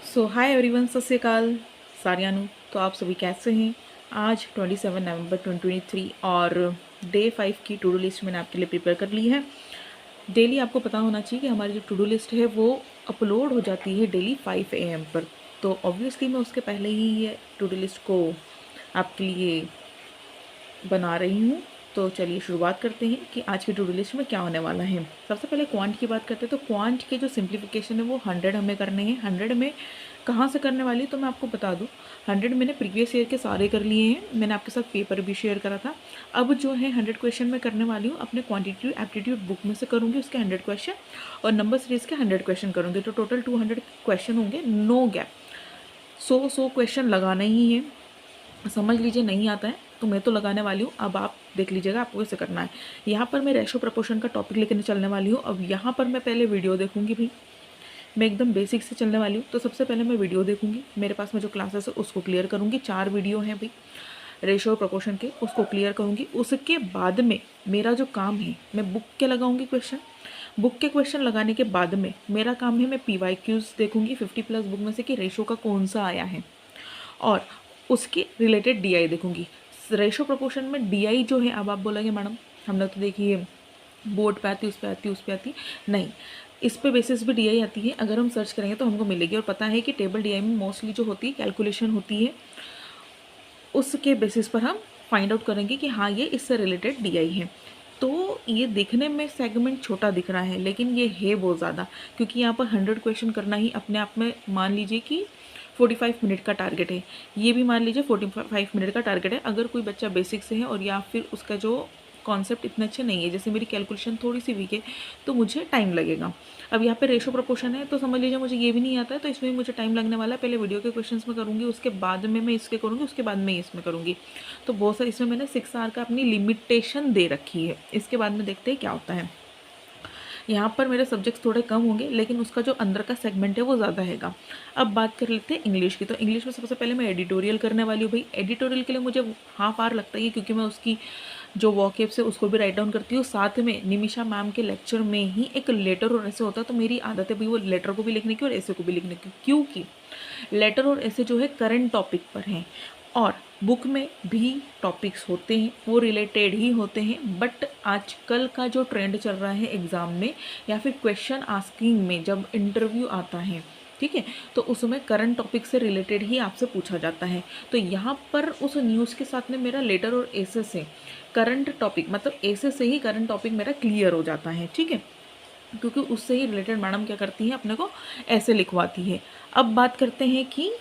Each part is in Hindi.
सो हाय एवरीवन, सत श्री अकाल सारियानु। तो आप सभी कैसे हैं? आज 27 नवंबर 2023 और डे 5 की टू डू लिस्ट मैंने आपके लिए प्रिपेयर कर ली है। डेली आपको पता होना चाहिए कि हमारी जो टू डू लिस्ट है वो अपलोड हो जाती है डेली 5 AM पर। तो ऑब्वियसली मैं उसके पहले ही ये टू डू लिस्ट को आपके लिए बना रही हूँ। तो चलिए शुरुआत करते हैं कि आज की टू डू लिस्ट में क्या होने वाला है। सबसे पहले क्वांट की बात करते हैं। तो क्वांट के जो सिंप्लीफिकेशन है वो 100 हमें करने हैं। 100 में कहाँ से करने वाली तो मैं आपको बता दूँ। 100 मैंने प्रीवियस ईयर के सारे कर लिए हैं। मैंने आपके साथ पेपर भी शेयर करा था। अब जो है 100 क्वेश्चन मैं करने वाली हूँ अपने क्वान्टिटी एप्टीट्यूड बुक में से करूँगी उसके 100 क्वेश्चन, और नंबर सीरीज़ के 100 क्वेश्चन करूँगी। तो टोटल 200 क्वेश्चन होंगे, नो गैप। 100 क्वेश्चन लगाना ही है। समझ लीजिए नहीं आता है तो मैं तो लगाने वाली हूँ। अब आप देख लीजिएगा आपको कैसे करना है। यहाँ पर मैं रेशो प्रपोर्शन का टॉपिक लेकर चलने वाली हूँ। अब यहाँ पर मैं पहले वीडियो देखूँगी भाई, मैं एकदम बेसिक से चलने वाली हूँ। तो सबसे पहले मैं वीडियो देखूँगी, मेरे पास में जो क्लासेस है उसको क्लियर करूँगी। 4 वीडियो हैं भाई रेशो प्रपोर्शन के, उसको क्लियर करूँगी। उसके बाद में मेरा जो काम है मैं बुक के लगाऊंगी क्वेश्चन। बुक के क्वेश्चन लगाने के बाद में मेरा काम है मैं PYQs देखूँगी 50+ बुक में से कि रेशो का कौन सा आया है, और उसके रिलेटेड DI देखूंगी। रेशो प्रोपोर्शन में DI जो है, अब आप बोलेंगे मैडम हम लोग तो देखिए बोर्ड पे आती, उस पे आती, उस पे आती, नहीं, इस पे बेसिस भी DI आती है। अगर हम सर्च करेंगे तो हमको मिलेगी। और पता है कि टेबल DI में मोस्टली जो होती है कैलकुलेशन होती है, उसके बेसिस पर हम फाइंड आउट करेंगे कि हाँ ये इससे रिलेटेड DI है। तो ये देखने में सेगमेंट छोटा दिख रहा है लेकिन ये है बहुत ज़्यादा, क्योंकि यहाँ पर 100 क्वेश्चन करना ही अपने आप में मान लीजिए कि 45 मिनट का टारगेट है। ये भी मान लीजिए 45 मिनट का टारगेट है। अगर कोई बच्चा बेसिक से है और या फिर उसका जो कॉन्सेप्ट इतने अच्छे नहीं है, जैसे मेरी कैलकुलेशन थोड़ी सी वीक है, तो मुझे टाइम लगेगा। अब यहाँ पे रेशो प्रोपोर्शन है तो समझ लीजिए मुझे ये भी नहीं आता है, तो इसमें मुझे टाइम लगने वाला है। पहले वीडियो के क्वेश्चंस में करूँगी, उसके बाद में मैं इसके करूँगी, उसके बाद में इसमें करूँगी। तो बहुत सारे इसमें मैंने 6 आवर का अपनी लिमिटेशन दे रखी है। इसके बाद में देखते हैं क्या होता है। यहाँ पर मेरे सब्जेक्ट्स थोड़े कम होंगे लेकिन उसका जो अंदर का सेगमेंट है वो ज़्यादा हैगा। अब बात कर लेते हैं इंग्लिश की। तो इंग्लिश में सबसे पहले मैं एडिटोरियल करने वाली हूँ भाई। एडिटोरियल के लिए मुझे हाफ आवर लगता है क्योंकि मैं उसकी जो वॉकेब्स है उसको भी राइट डाउन करती हूँ। साथ में निमिषा मैम के लेक्चर में ही एक लेटर और ऐसे होता है, तो मेरी आदत है भाई वो लेटर को भी लिखने की और ऐसे को भी लिखने की, क्योंकि लेटर और ऐसे जो है करंट टॉपिक पर हैं और बुक में भी टॉपिक्स होते हैं वो रिलेटेड ही होते हैं। बट आजकल का जो ट्रेंड चल रहा है एग्ज़ाम में या फिर क्वेश्चन आस्किंग में, जब इंटरव्यू आता है, ठीक है, तो उसमें करंट टॉपिक से रिलेटेड ही आपसे पूछा जाता है। तो यहाँ पर उस न्यूज़ के साथ में मेरा लेटर और ऐसे से करंट टॉपिक, मतलब ऐसे से ही करंट टॉपिक मेरा क्लियर हो जाता है, ठीक है, क्योंकि उससे ही रिलेटेड मैडम क्या करती हैं अपने को ऐसे लिखवाती है। अब बात करते हैं कि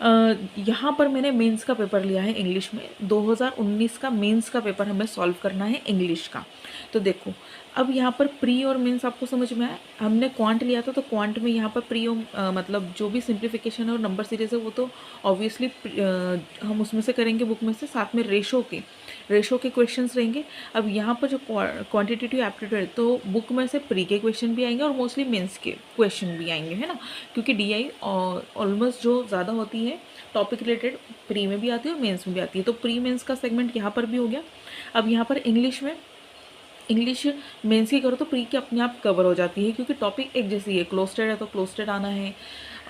यहाँ पर मैंने मेंस का पेपर लिया है इंग्लिश में। 2019 का मेंस का पेपर हमें सॉल्व करना है इंग्लिश का। तो देखो अब यहाँ पर प्री और मेंस आपको समझ में आया। हमने क्वांट लिया था तो क्वांट में यहाँ पर प्री मतलब जो भी सिंप्लीफिकेशन और नंबर सीरीज है वो तो ऑब्वियसली हम उसमें से करेंगे बुक में से। साथ में रेशो के क्वेश्चंस रहेंगे। अब यहाँ पर जो क्वांटिटेटिव एप्टीट्यूड है तो बुक में से प्री के क्वेश्चन भी आएंगे और मोस्टली मेंस के क्वेश्चन भी आएंगे, है ना, क्योंकि DI ऑलमोस्ट जो ज़्यादा होती है टॉपिक रिलेटेड प्री में भी आती है और मेंस में भी आती है। तो प्री मेंस का सेगमेंट यहाँ पर भी हो गया। अब यहाँ पर इंग्लिश मेंस की करो तो प्री की अपने आप कवर हो जाती है, क्योंकि टॉपिक एक जैसी है। क्लोस्टेड है तो क्लोस्टेड आना है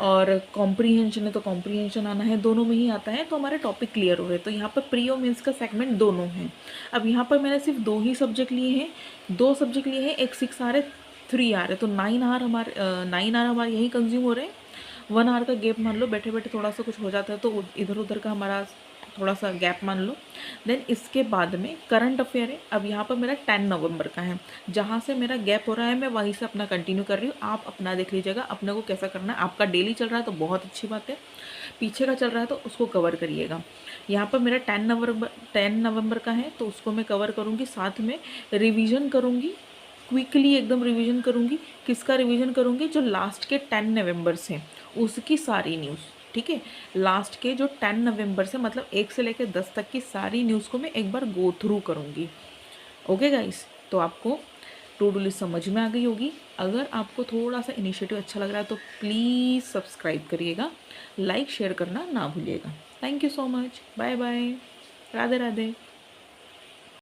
और कॉम्प्रीहेंशन है तो कॉम्प्रीहेंशन आना है, दोनों में ही आता है। तो हमारे टॉपिक क्लियर हो रहे हैं। तो यहाँ पर प्री और मेंस का सेगमेंट दोनों हैं। अब यहाँ पर मैंने सिर्फ 2 ही सब्जेक्ट लिए हैं, 2 सब्जेक्ट लिए हैं, एक 6 आवर है, 3 आवर है, तो 9 आवर हमारे यही कंज्यूम हो रहे हैं। 1 आवर का गैप मान लो, बैठे बैठे थोड़ा सा कुछ हो जाता है तो इधर उधर का हमारा थोड़ा सा गैप मान लो। देन इसके बाद में करंट अफेयर है। अब यहाँ पर मेरा 10 नवंबर का है, जहाँ से मेरा गैप हो रहा है मैं वहीं से अपना कंटिन्यू कर रही हूँ। आप अपना देख लीजिएगा अपने को कैसा करना है। आपका डेली चल रहा है तो बहुत अच्छी बात है, पीछे का चल रहा है तो उसको कवर करिएगा। यहाँ पर मेरा 10 नवंबर का है तो उसको मैं कवर करूँगी। साथ में रिविज़न करूँगी, क्विकली एकदम रिवीजन करूँगी। किसका रिवीजन करूँगी? जो लास्ट के 10 नवंबर से उसकी सारी न्यूज़, ठीक है, लास्ट के जो 10 नवंबर से मतलब 1 से लेकर 10 तक की सारी न्यूज़ को मैं एक बार गो थ्रू करूँगी। ओके गाइस, तो आपको टू डू लिस्ट समझ में आ गई होगी। अगर आपको थोड़ा सा इनिशिएटिव अच्छा लग रहा है तो प्लीज़ सब्सक्राइब करिएगा, लाइक शेयर करना ना भूलिएगा। Thank you so much, bye bye, Radhe Radhe.